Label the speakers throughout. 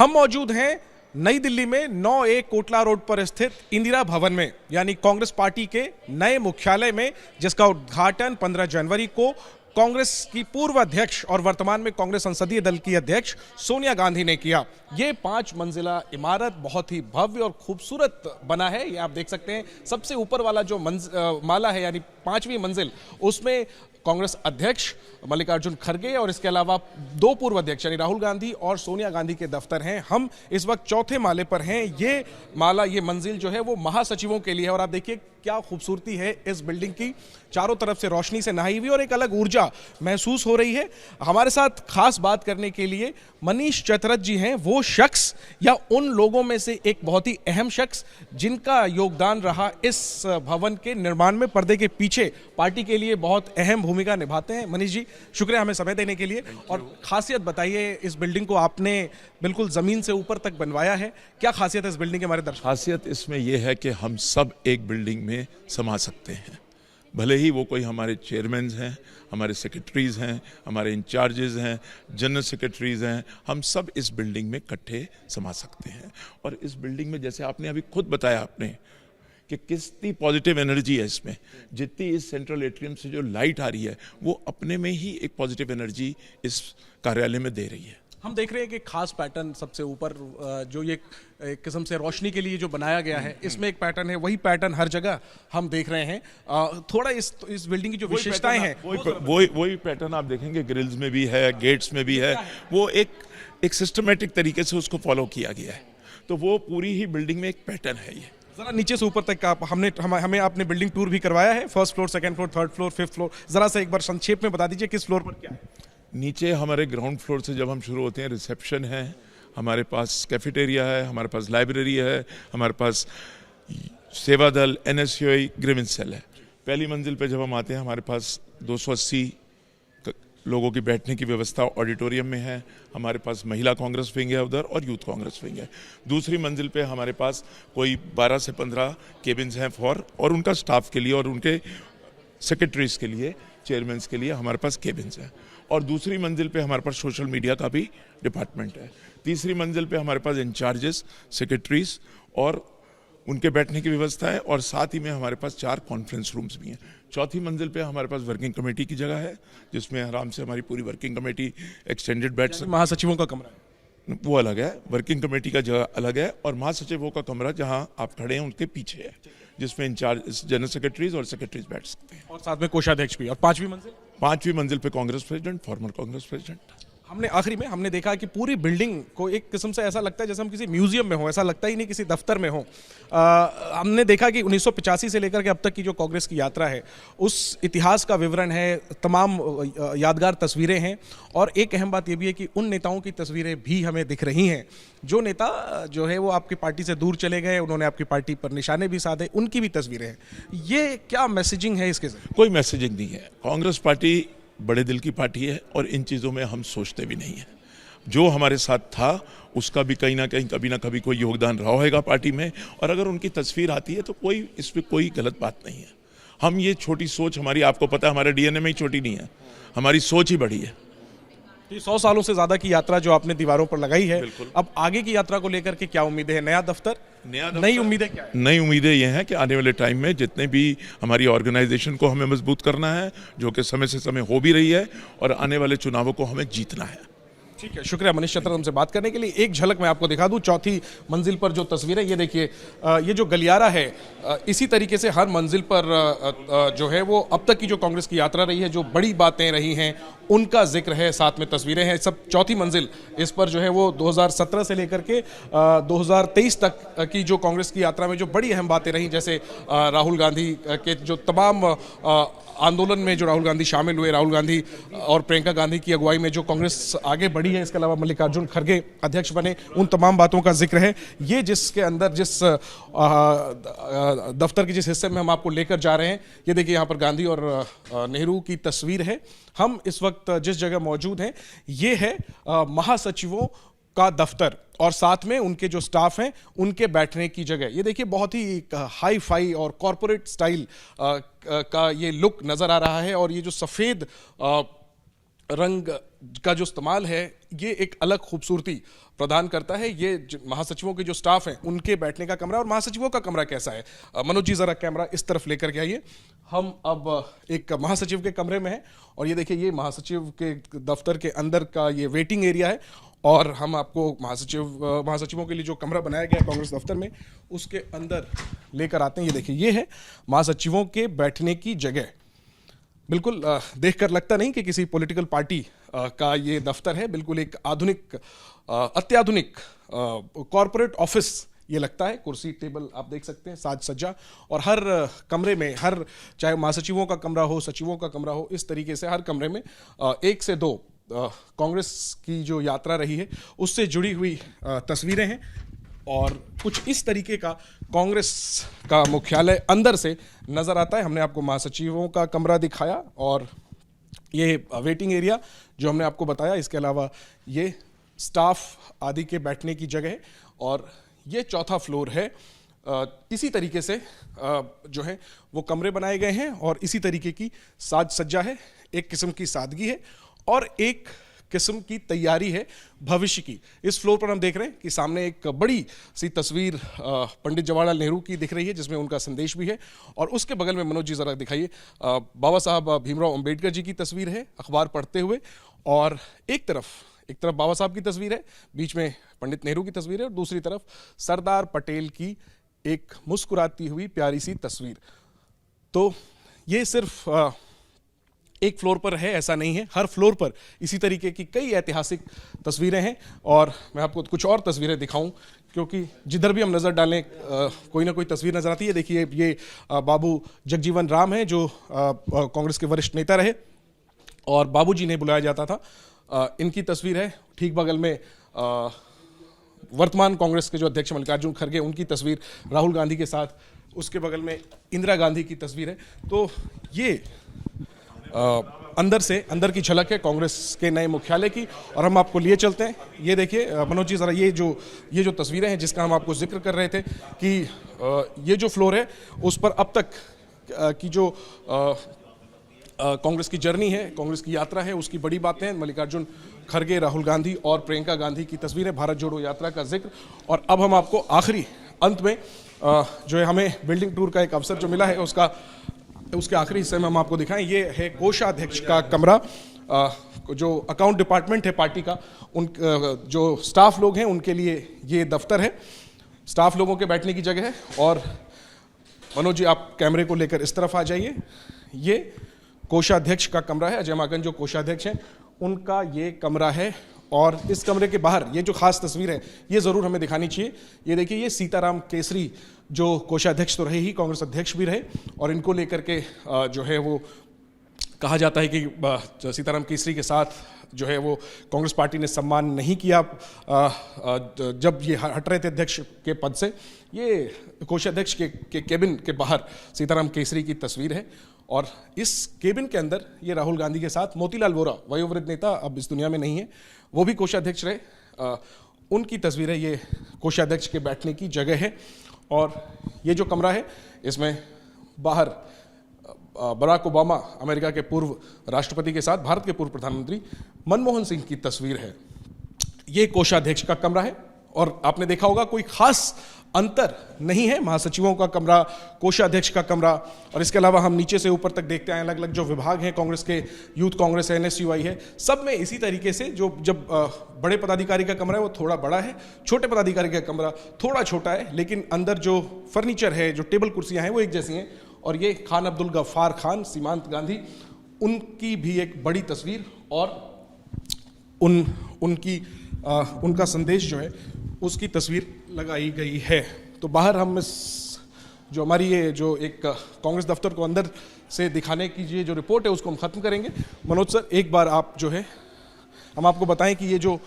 Speaker 1: हम मौजूद हैं नई दिल्ली में 9A कोटला रोड पर स्थित इंदिरा भवन में, यानी कांग्रेस पार्टी के नए मुख्यालय में, जिसका उद्घाटन 15 जनवरी को कांग्रेस की पूर्व अध्यक्ष और वर्तमान में कांग्रेस संसदीय दल की अध्यक्ष सोनिया गांधी ने किया। ये 5 मंजिला इमारत बहुत ही भव्य और खूबसूरत बना है। ये आप देख सकते हैं, सबसे ऊपर वाला जो माला है यानी 5वीं मंजिल, उसमें कांग्रेस अध्यक्ष मल्लिकार्जुन खड़गे और इसके अलावा 2 पूर्व अध्यक्ष यानी राहुल गांधी और सोनिया गांधी के दफ्तर हैं। हम इस वक्त चौथे माले पर हैं। ये माला, ये मंजिल जो है वो महासचिवों के लिए है और आप देखिए क्या खूबसूरती है इस बिल्डिंग की। चारों तरफ से रोशनी से नहाई हुई और एक अलग ऊर्जा महसूस हो रही है। हमारे साथ खास बात करने के लिए मनीष चतरथ जी हैं, वो शख्स या उन लोगों में से एक बहुत ही अहम शख्स जिनका योगदान रहा इस भवन के निर्माण में। पर्दे के पीछे पार्टी के लिए बहुत अहम भूमिका निभाते हैं। मनीष जी, शुक्रिया हमें समय देने के लिए। और खासियत बताइए, इस बिल्डिंग को आपने बिल्कुल जमीन से ऊपर तक बनवाया है, क्या खासियत है इस बिल्डिंग के? हमारे दर्शक,
Speaker 2: खासियत इसमें यह है कि हम सब एक बिल्डिंग में समा सकते हैं। भले ही वो कोई हमारे चेयरमैन हैं, हमारे सेक्रेटरीज हैं, हमारे इंचार्जेस हैं, जनरल सेक्रेटरीज हैं, हम सब इस बिल्डिंग में इकट्ठे समा सकते हैं। और इस बिल्डिंग में, जैसे आपने अभी खुद बताया आपने कि कितनी पॉजिटिव एनर्जी है इसमें, जितनी इस सेंट्रल एट्रियम से जो लाइट आ रही है वो अपने में ही एक पॉजिटिव एनर्जी इस कार्यालय में दे रही है।
Speaker 1: हम देख रहे हैं कि खास पैटर्न सबसे ऊपर जो ये एक किस्म से रोशनी के लिए जो बनाया गया है, इसमें एक पैटर्न है, वही पैटर्न हर जगह हम देख रहे हैं। थोड़ा इस बिल्डिंग की जो विशेषताएं हैं,
Speaker 2: वही पैटर्न आप देखेंगे, ग्रिल्स में भी है, गेट्स में भी है। वो एक सिस्टमेटिक तरीके से उसको फॉलो किया गया है, तो वो पूरी ही बिल्डिंग में एक पैटर्न है। ये
Speaker 1: जरा नीचे से ऊपर तक हमें आपने बिल्डिंग टूर भी करवाया है, 1st floor, 2nd floor, 3rd floor, 5th floor. जरा सा एक बार संक्षेप में बता दीजिए किस फ्लोर पर क्या है।
Speaker 2: नीचे हमारे ग्राउंड फ्लोर से जब हम शुरू होते हैं, रिसेप्शन है, हमारे पास कैफेटेरिया है, हमारे पास लाइब्रेरी है, हमारे पास सेवा दल, NSUI ग्रीवेंस सेल है। पहली मंजिल पे जब हम आते हैं, हमारे पास 280 लोगों की बैठने की व्यवस्था ऑडिटोरियम में है। हमारे पास महिला कांग्रेस विंग है उधर और यूथ कांग्रेस विंग है। दूसरी मंजिल पे हमारे पास कोई 12 से 15 केबिन्स हैं और उनका स्टाफ के लिए और उनके सेक्रेटरीज के लिए, चेयरमैन के लिए हमारे पास केबिन्स हैं। और दूसरी मंजिल पे हमारे पास सोशल मीडिया का भी डिपार्टमेंट है। तीसरी मंजिल पे हमारे पास इंचार्जेस, सेक्रेटरीज और उनके बैठने की व्यवस्था है और साथ ही में हमारे पास 4 कॉन्फ्रेंस रूम्स भी हैं। चौथी मंजिल पे हमारे पास वर्किंग कमेटी की जगह है, जिसमें आराम से हमारी पूरी वर्किंग कमेटी एक्सटेंडेड बैठ सकती है।
Speaker 1: महासचिवों का कमरा है,
Speaker 2: वो अलग है, वर्किंग कमेटी का जगह अलग है और महासचिवों का कमरा जहां आप खड़े हैं उनके पीछे है, जिसमें इंचार्ज, जनरल सेक्रेटरीज और सेक्रेटरीज बैठ सकते हैं।
Speaker 1: और साथ में कोषाध्यक्ष भी। और 5वीं मंजिल
Speaker 2: पे Congress president, farmer Congress president.
Speaker 1: आखिरी में हमने देखा कि पूरी बिल्डिंग को एक किस्म से ऐसा लगता है जैसे हम किसी म्यूजियम में हो, ऐसा लगता ही नहीं किसी दफ्तर में हो। हमने देखा कि 1985 से लेकर के अब तक की जो कांग्रेस की यात्रा है, उस इतिहास का विवरण है, तमाम यादगार तस्वीरें हैं। और एक अहम बात यह भी है कि उन नेताओं की तस्वीरें भी हमें दिख रही हैं जो नेता जो है वो आपकी पार्टी से दूर चले गए, उन्होंने आपकी पार्टी पर निशाने भी साधे, उनकी भी तस्वीरें हैं। ये क्या मैसेजिंग है इसके?
Speaker 2: कोई मैसेजिंग नहीं है। कांग्रेस पार्टी बड़े दिल की पार्टी है और इन चीज़ों में हम सोचते भी नहीं हैं। जो हमारे साथ था उसका भी कहीं ना कहीं कभी ना कभी कोई योगदान रहा होगा पार्टी में, और अगर उनकी तस्वीर आती है तो कोई इसमें कोई गलत बात नहीं है। हम ये छोटी सोच हमारी, आपको पता है हमारे DNA में ही छोटी नहीं है, हमारी सोच ही बड़ी है।
Speaker 1: 100 सालों से ज्यादा की यात्रा जो आपने दीवारों पर लगाई है, अब आगे की यात्रा को लेकर के क्या उम्मीदें हैं? नया दफ्तर, नई उम्मीदें क्या है?
Speaker 2: नई उम्मीदें ये हैं कि आने वाले टाइम में जितने भी हमारी ऑर्गेनाइजेशन को हमें मजबूत करना है, जो कि समय से समय हो भी रही है, और आने वाले चुनावों को हमें जीतना है।
Speaker 1: ठीक है, शुक्रिया मनीष चतरथ हमसे बात करने के लिए। एक झलक मैं आपको दिखा दूं, 4थी मंजिल पर जो तस्वीरें, ये देखिए, ये जो गलियारा है, इसी तरीके से हर मंजिल पर जो है वो अब तक की जो कांग्रेस की यात्रा रही है, जो बड़ी बातें रही हैं, उनका जिक्र है, साथ में तस्वीरें हैं। सब 4थी मंजिल, इस पर जो है वो 2017 से लेकर के 2023 तक की जो कांग्रेस की यात्रा में जो बड़ी अहम बातें रही, जैसे राहुल गांधी के जो तमाम आंदोलन में जो राहुल गांधी शामिल हुए, राहुल गांधी और प्रियंका गांधी की अगुवाई में जो कांग्रेस आगे बढ़ी है, इसके अलावा मल्लिकार्जुन खड़गे अध्यक्ष बने, उन तमाम बातों का जिक्र है। ये जिसके अंदर, जिस दफ्तर के जिस हिस्से में हम आपको लेकर जा रहे हैं, ये देखिए यहाँ पर गांधी और नेहरू की तस्वीर है। हम इस वक्त जिस जगह मौजूद हैं, ये है महासचिवों का दफ्तर और साथ में उनके जो स्टाफ हैं उनके बैठने की जगह। ये देखिए, बहुत ही हाई फाई और कॉरपोरेट स्टाइल का ये लुक नजर आ रहा है। और ये जो सफेद रंग का जो इस्तेमाल है ये एक अलग खूबसूरती प्रदान करता है। ये महासचिवों के जो स्टाफ हैं उनके बैठने का कमरा और महासचिवों का कमरा कैसा है, मनोज जी जरा कैमरा इस तरफ लेकर के आइए। हम अब एक महासचिव के कमरे में हैं और ये देखिए ये महासचिव के दफ्तर के अंदर का ये वेटिंग एरिया है और हम आपको महासचिवों के लिए जो कमरा बनाया गया है कांग्रेस दफ्तर में उसके अंदर लेकर आते हैं। ये देखिए ये है महासचिवों के बैठने की जगह। बिल्कुल देखकर लगता नहीं कि किसी पॉलिटिकल पार्टी का ये दफ्तर है, बिल्कुल एक आधुनिक अत्याधुनिक कॉरपोरेट ऑफिस ये लगता है। कुर्सी टेबल आप देख सकते हैं, साज सज्जा, और हर कमरे में हर चाहे महासचिवों का कमरा हो सचिवों का कमरा हो इस तरीके से हर कमरे में एक से दो कांग्रेस की जो यात्रा रही है उससे जुड़ी हुई तस्वीरें हैं और कुछ इस तरीके का कांग्रेस का मुख्यालय अंदर से नजर आता है। हमने आपको महासचिवों का कमरा दिखाया और ये वेटिंग एरिया जो हमने आपको बताया, इसके अलावा ये स्टाफ आदि के बैठने की जगह है और ये चौथा फ्लोर है। इसी तरीके से जो है वो कमरे बनाए गए हैं और इसी तरीके की साज सज्जा है। एक किस्म की सादगी है और एक किस्म की तैयारी है भविष्य की। इस फ्लोर पर हम देख रहे हैं कि सामने एक बड़ी सी तस्वीर पंडित जवाहरलाल नेहरू की दिख रही है जिसमें उनका संदेश भी है और उसके बगल में मनोज जी जरा दिखाइए बाबा साहब भीमराव अंबेडकर जी की तस्वीर है अखबार पढ़ते हुए, और एक तरफ बाबा साहब की तस्वीर है, बीच में पंडित नेहरू की तस्वीर है और दूसरी तरफ सरदार पटेल की एक मुस्कुराती हुई प्यारी सी तस्वीर। तो ये सिर्फ एक फ्लोर पर है ऐसा नहीं है, हर फ्लोर पर इसी तरीके की कई ऐतिहासिक तस्वीरें हैं और मैं आपको कुछ और तस्वीरें दिखाऊं क्योंकि जिधर भी हम नज़र डालें कोई ना कोई तस्वीर नजर आती है। देखिए ये बाबू जगजीवन राम है जो कांग्रेस के वरिष्ठ नेता रहे और बाबूजी ने बुलाया जाता था। इनकी तस्वीर है। ठीक बगल में वर्तमान कांग्रेस के जो अध्यक्ष मल्लिकार्जुन खड़गे उनकी तस्वीर राहुल गांधी के साथ, उसके बगल में इंदिरा गांधी की तस्वीर है। तो ये अंदर की झलक है कांग्रेस के नए मुख्यालय की और हम आपको लिए चलते हैं। ये देखिए मनोज जी जरा ये जो तस्वीरें हैं जिसका हम आपको जिक्र कर रहे थे कि ये जो फ्लोर है उस पर अब तक की जो कांग्रेस की जर्नी है, कांग्रेस की यात्रा है, उसकी बड़ी बातें हैं। मल्लिकार्जुन खड़गे, राहुल गांधी और प्रियंका गांधी की तस्वीरें, भारत जोड़ो यात्रा का जिक्र। और अब हम आपको आखिरी अंत में जो है हमें बिल्डिंग टूर का एक अवसर जो मिला है उसके आखिरी हिस्से में हम आपको दिखाएं। ये है कोषाध्यक्ष का कमरा, जो अकाउंट डिपार्टमेंट है पार्टी का, उन जो स्टाफ लोग हैं उनके लिए ये दफ्तर है, स्टाफ लोगों के बैठने की जगह है। और मनोज जी आप कैमरे को लेकर इस तरफ आ जाइए। ये कोषाध्यक्ष का कमरा है, अजय माकन जो कोषाध्यक्ष हैं उनका ये कमरा है। और इस कमरे के बाहर ये जो खास तस्वीर है ये जरूर हमें दिखानी चाहिए। ये देखिए ये सीताराम केसरी जो कोषाध्यक्ष तो रहे ही, कांग्रेस अध्यक्ष भी रहे और इनको लेकर के जो है वो कहा जाता है कि सीताराम केसरी के साथ जो है वो कांग्रेस पार्टी ने सम्मान नहीं किया जब ये हट रहे थे अध्यक्ष के पद से। ये कोषाध्यक्ष के केबिन के बाहर सीताराम केसरी की तस्वीर है और इस केबिन के अंदर ये राहुल गांधी के साथ मोतीलाल वोरा, वयोवृद्ध नेता अब इस दुनिया में नहीं है, वो भी कोषाध्यक्ष रहे, उनकी तस्वीर है। ये कोषाध्यक्ष के बैठने की जगह है और ये जो कमरा है इसमें बाहर बराक ओबामा अमेरिका के पूर्व राष्ट्रपति के साथ भारत के पूर्व प्रधानमंत्री मनमोहन सिंह की तस्वीर है। ये कोषाध्यक्ष का कमरा है और आपने देखा होगा कोई खास अंतर नहीं है, महासचिवों का कमरा, कोषाध्यक्ष का कमरा। और इसके अलावा हम नीचे से ऊपर तक देखते हैं अलग अलग जो विभाग हैं कांग्रेस के, यूथ कांग्रेस है, NSUI है, सब में इसी तरीके से जब बड़े पदाधिकारी का कमरा है वो थोड़ा बड़ा है, छोटे पदाधिकारी का कमरा थोड़ा छोटा है, लेकिन अंदर जो फर्नीचर है, जो टेबल कुर्सियां हैं वो एक जैसी हैं। और ये खान अब्दुल गफ्फार खान, सीमांत गांधी, उनकी भी एक बड़ी तस्वीर और उनका संदेश जो है उसकी तस्वीर लगाई गई है। तो बाहर हम इस जो हमारी ये जो एक कांग्रेस दफ्तर को अंदर से दिखाने की ये जो रिपोर्ट है उसको हम ख़त्म करेंगे। मनोज सर एक बार आप जो है हम आपको बताएं कि ये जो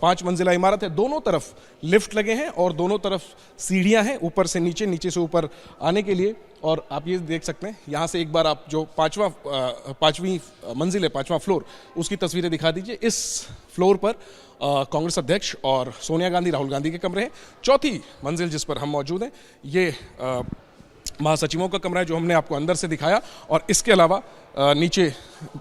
Speaker 1: 5 मंजिला इमारत है दोनों तरफ लिफ्ट लगे हैं और दोनों तरफ सीढ़ियां हैं ऊपर से नीचे, नीचे से ऊपर आने के लिए। और आप ये देख सकते हैं यहाँ से एक बार आप जो पाँचवीं मंजिल है, 5वां फ्लोर, उसकी तस्वीरें दिखा दीजिए। इस फ्लोर पर कांग्रेस अध्यक्ष और सोनिया गांधी, राहुल गांधी के कमरे हैं। 4थी मंजिल जिस पर हम मौजूद हैं ये महासचिवों का कमरा है जो हमने आपको अंदर से दिखाया, और इसके अलावा नीचे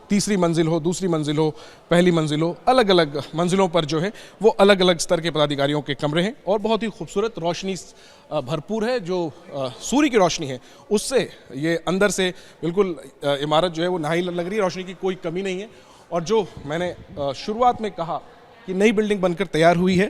Speaker 1: तीसरी मंजिल हो, दूसरी मंजिल हो, पहली मंजिल हो, अलग अलग मंजिलों पर जो है वो अलग अलग स्तर के पदाधिकारियों के कमरे हैं और बहुत ही खूबसूरत रोशनी भरपूर है। जो सूर्य की रोशनी है उससे ये अंदर से बिल्कुल इमारत जो है वो नहाई लग रही है, रोशनी की कोई कमी नहीं है। और जो मैंने शुरुआत में कहा कि नई बिल्डिंग बनकर तैयार हुई है,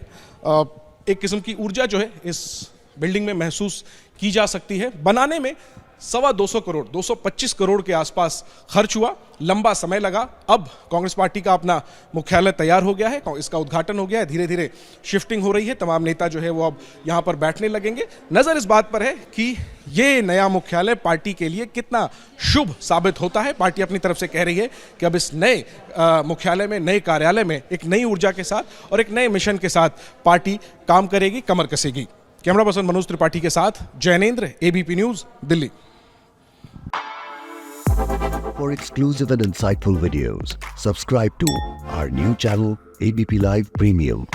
Speaker 1: एक किस्म की ऊर्जा जो है इस बिल्डिंग में महसूस की जा सकती है। बनाने में 225 करोड़ 225 करोड़ के आसपास खर्च हुआ, लंबा समय लगा। अब कांग्रेस पार्टी का अपना मुख्यालय तैयार हो गया है, इसका उद्घाटन हो गया है, धीरे धीरे शिफ्टिंग हो रही है, तमाम नेता जो है वो अब यहाँ पर बैठने लगेंगे। नज़र इस बात पर है कि ये नया मुख्यालय पार्टी के लिए कितना शुभ साबित होता है। पार्टी अपनी तरफ से कह रही है कि अब इस नए मुख्यालय में, नए कार्यालय में एक नई ऊर्जा के साथ और एक नए मिशन के साथ पार्टी काम करेगी, कमर कसेगी। कैमरा पर्सन मनोज त्रिपाठी के साथ Jainendra, ABP news, Delhi.
Speaker 3: For exclusive and insightful videos, subscribe to our new channel ABP Live Premium.